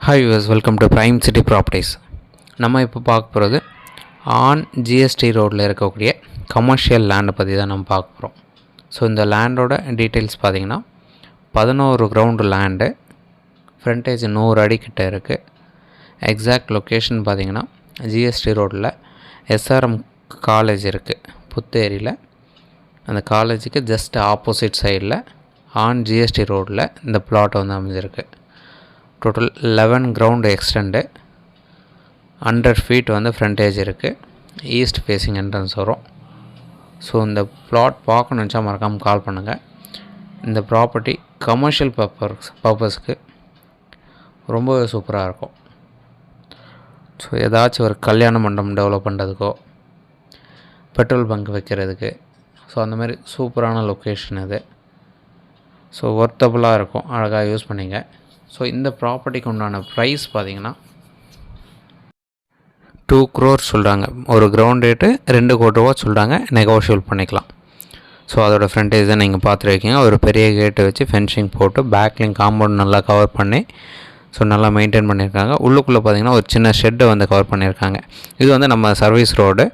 Hi viewers, welcome to Prime City Properties. நம்ம இப்போ பார்க்க போகிறது ஆன் ஜிஎஸ்டி ரோடில் இருக்கக்கூடிய கமர்ஷியல் லேண்டை பற்றி தான் நம்ம பார்க்க போகிறோம். ஸோ இந்த லேண்டோட டீட்டெயில்ஸ் பார்த்திங்கன்னா 11 கிரவுண்டு லேண்டு, ஃப்ரண்டேஜ் 100 அடி கிட்ட இருக்குது. எக்ஸாக்ட் லொக்கேஷன் பார்த்திங்கன்னா ஜிஎஸ்டி ரோடில் எஸ்ஆர்எம் காலேஜ் இருக்குது புத்தேரியில். அந்த காலேஜுக்கு ஜஸ்ட் ஆப்போசிட் சைடில் ஆன் ஜிஎஸ்டி ரோடில் இந்த பிளாட் வந்து அமைஞ்சிருக்கு. டோட்டல் 11 கிரவுண்டு எக்ஸ்டெண்டு, 100 ஃபீட் வந்து ஃப்ரண்டேஜ் இருக்குது. ஈஸ்ட் ஃபேஸிங் என்ட்ரன்ஸ் வரும். ஸோ இந்த பிளாட் பார்க்கணுன்னு வச்சா மறக்காமல் கால் பண்ணுங்கள். இந்த ப்ராப்பர்ட்டி கமர்ஷியல் பர்பஸ்க்கு ரொம்ப சூப்பராக இருக்கும். ஸோ ஏதாச்சும் ஒரு கல்யாண மண்டபம் டெவலப் பண்ணுறதுக்கோ, பெட்ரோல் பங்க் வைக்கிறதுக்கு, ஸோ அந்த மாதிரி சூப்பரான லொக்கேஷன் இது. ஸோ ஒர்த்தபுளாக இருக்கும், அழகாக யூஸ் பண்ணிங்க. ஸோ இந்த ப்ராப்பர்ட்டிக்கு உண்டான ப்ரைஸ் பார்த்திங்கன்னா 2 crore சொல்கிறாங்க. ஒரு கிரவுண்ட் ரேட்டு 2 கோடி ரூபா சொல்கிறாங்க, நெகோஷியல் பண்ணிக்கலாம். ஸோ அதோடய ஃப்ரண்டேஜ் தான் நீங்கள் பார்த்துருக்கீங்க. ஒரு பெரிய கேட்டு வச்சு ஃபென்சிங் போட்டு பேக்லிங் காம்பவுண்ட் நல்லா கவர் பண்ணி ஸோ நல்லா மெயின்டைன் பண்ணியிருக்காங்க. உள்ளுக்குள்ளே பார்த்திங்கன்னா ஒரு சின்ன ஷெட்டை வந்து கவர் பண்ணியிருக்காங்க. இது வந்து நம்ம service road.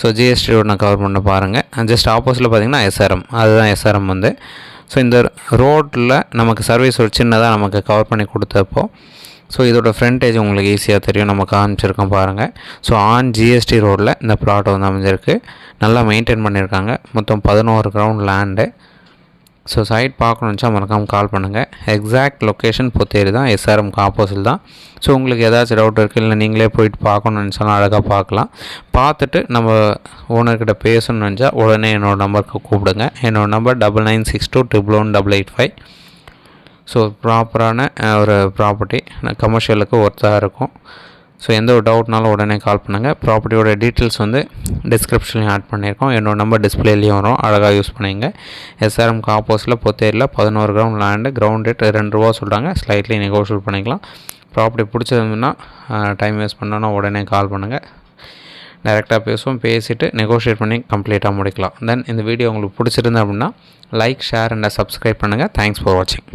So GST road நான் கவர் பண்ண பாருங்கள். ஜஸ்ட் ஆப்போசிட்டில் பார்த்திங்கன்னா எஸ்ஆர்எம், அதுதான் எஸ்ஆர்எம் வந்து. ஸோ இந்த ரோட்டில் நமக்கு சர்வீஸ் ஒரு சின்னதாக நமக்கு கவர் பண்ணி கொடுத்தப்போ ஸோ இதோட ஃப்ரண்டேஜ் உங்களுக்கு ஈஸியாக தெரியும், நம்ம காமிச்சிருக்கோம் பாருங்கள். ஸோ ஆன் ஜிஎஸ்டி ரோடில் இந்த பிளாட் வந்து அமைஞ்சிருக்கு. நல்லா மெயின்டைன் பண்ணியிருக்காங்க. மொத்தம் 11 கிரவுண்ட் லேண்டு. ஸோ சைட் பார்க்கணுச்சா மறக்காமல் கால் பண்ணுங்கள். எக்ஸாக்ட் லொக்கேஷன் புத்தேரி தான், எஸ்ஆர்எம்க்கு ஆப்போசிட் தான். ஸோ உங்களுக்கு ஏதாச்சும் டவுட் இருக்குது, இல்லை நீங்களே போயிட்டு பார்க்கணுன்னு நினச்சாலும் அழகாக பார்க்கலாம். பார்த்துட்டு நம்ம ஓனர்கிட்ட பேசணும்னு நினச்சா உடனே என்னோடய நம்பருக்கு கூப்பிடுங்க. என்னோடய நம்பர் 9962111885. ஸோ ப்ராப்பரான ஒரு ப்ராப்பர்ட்டி கமர்ஷியலுக்கு ஒர்த்தாக இருக்கும். ஸோ எந்த ஒரு டவுட்னாலும் உடனே கால் பண்ணுங்கள். ப்ராப்பர்ட்டியோட டீட்டெயில்ஸ் வந்து டிஸ்கிரிப்ஷன்லையும் ஆட் பண்ணியிருக்கோம். என்னோட நம்பர் டிஸ்பிளேலையும் வரும், அழகாக யூஸ் பண்ணிங்க. எஸ்ஆர்எம்க்கு ஆப்போசிட்டில் புத்தேரியில் 11 கிரவுண்ட் லேண்டு. கிரவுண்ட் ரேட் 2 ரூபா சொல்கிறாங்க, ஸ்லைட்லி நெகோஷியேட் பண்ணிக்கலாம். ப்ராப்பர்ட்டி பிடிச்சதுன்னா டைம் வேஸ்ட் பண்ணோன்னா உடனே கால் பண்ணுங்கள். டைரெக்டாக பேசுவோம், பேசிவிட்டு நெகோஷியேட் பண்ணி கம்ப்ளீட்டாக முடிக்கலாம். தென் இந்த வீடியோ உங்களுக்கு பிடிச்சிருந்தா அப்படின்னா லைக், ஷேர் அண்ட் சப்ஸ்கிரைப் பண்ணுங்கள். தேங்க்ஸ் ஃபார் வாட்சிங்.